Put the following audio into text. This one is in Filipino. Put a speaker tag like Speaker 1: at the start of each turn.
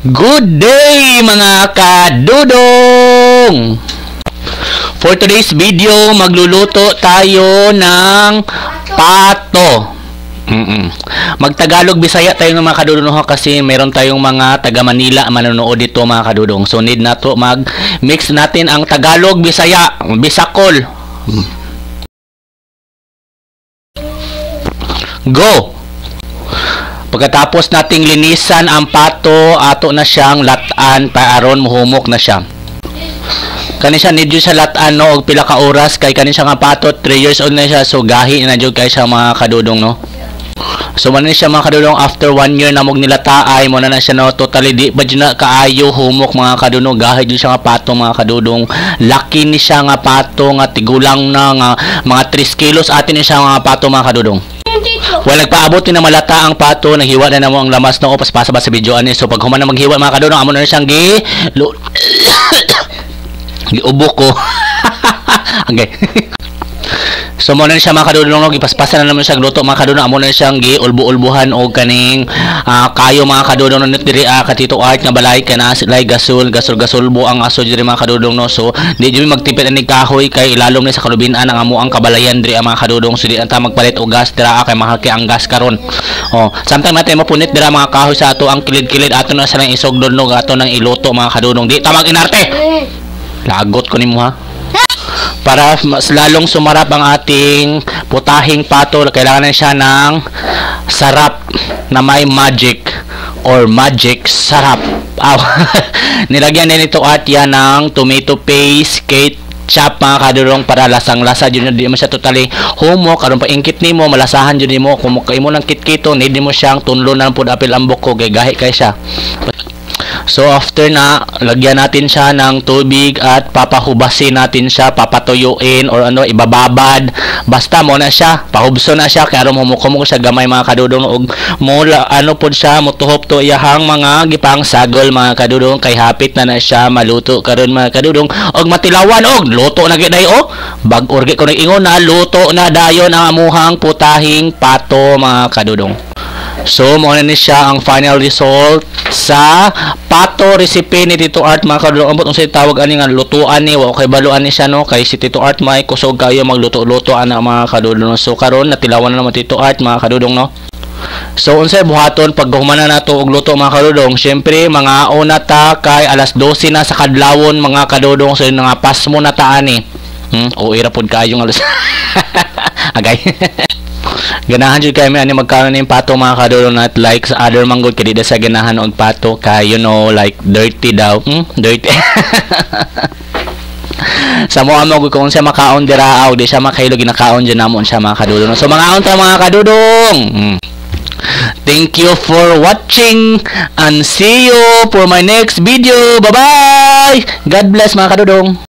Speaker 1: Good day mga kadudong! For today's video, magluluto tayo ng pato. Magtagalog Bisaya tayo ng mga kadudong kasi meron tayong mga taga Manila manonood dito mga kadudong. So need na to mag-mix natin ang Tagalog, Bisaya, Bisakol. Go! Pagkatapos nating linisan ang pato, ato na siyang latan para aron muhumok na siya. Kani siya need sa latan no og pila ka oras kay kani siya nga pato 3 years old na siya, so gahi na jud kay siya mga kadudong no. So man siya mga kadudong after 1 year na mog nilataay mo na siya no, totally di ba na kaayo humok mga kadudong, gahi jud siya nga pato mga kadudong. Laki ni siya nga pato nga tigulang na nga mga 3 kilos atin ni siya nga pato mga kadudong. Well, nagpaabot na malata ang pato, naghiwa na namo ang lamas no, paspasa ba sa video ani. So pag human na maghiwa mga kadudong, amo na siyang giubok ko. Okay. So mo na siya mga kadudong, ipaspasan na naman siya luto mga kadudong, amo na siyang giulbo-ulbuhan og kaning kayo mga kadudong no diri katito art nga balay kana silay gasol bu ang aso diri mga kadudong no. So di jud magtipid ani kahoy kay ilalom ni sa kalubinan ang amo ang kabalayan diri mga kadudong. So di anta magpalit og gas dira kay mahal kay ang gas karon. Samtang natin mapunit dira mga kahoy sa ato ang kilid-kilid ato na sa nang isogdon no, ato nang iluto mga kadudong. Di ta mag-inarte. Lagot ko nimo ha. Para mas lalong sumarap ang ating putahing pato, kailangan na siya ng sarap na may magic or magic sarap. Nilagyan din ito at yan ng tomato paste, ketchup mga kadurong para lasang-lasa dyan. Hindi mo siya totally humok, karon pa ingkit ni mo, malasahan dyan mo. Kung kayo mo ng kitkito, hindi mo siyang tunlo na po apil ambok ko, gahi kay siya. So after na, lagyan natin siya ng tubig at papahubasin natin siya, papatuyuin or ano, ibababad. Basta mo na siya, pahubso na siya kaya humukumog siya gamay mga kadudong og mula ano pod siya motuhop to iyahang mga gipang sagol mga kadudong kay hapit na siya maluto karon mga kadudong og matilawan og luto na gid oh. Bag-orgi ko nag-ingon na luto na dayon ang amuhang putahing pato mga kadudong. So, mo na ni siya ang final result sa pato recipe ni Tito Art mga kadudong. Ambot unsay tawag ani nga lutuan ni wa kay baluan ni siya no, kay si Tito Art may kusog kayo magluto-luto ana mga kadudong. So karon natilawan na naman Tito Art mga kadudong no. So unsay buhaton pag humana nato og luto mga kadudong? Syempre mga una ta kay alas 12 na sa kadlawon mga kadudong, so nga pasmo na ta ani. O ira pod kayo alas. Agay. Ganahan jud kay ani magkaon ni pato mga kadudong, not like sa other manggod kay di sa ganahan og pato kay you know like dirty daw. Dirty. Sa mo amo kung siya makaon dira aw di siya makailo ginakaon dyan namon siya mga kadudong. So mga aon ta mga kadudong. Thank you for watching and see you for my next video. Bye bye. God bless mga kadudong.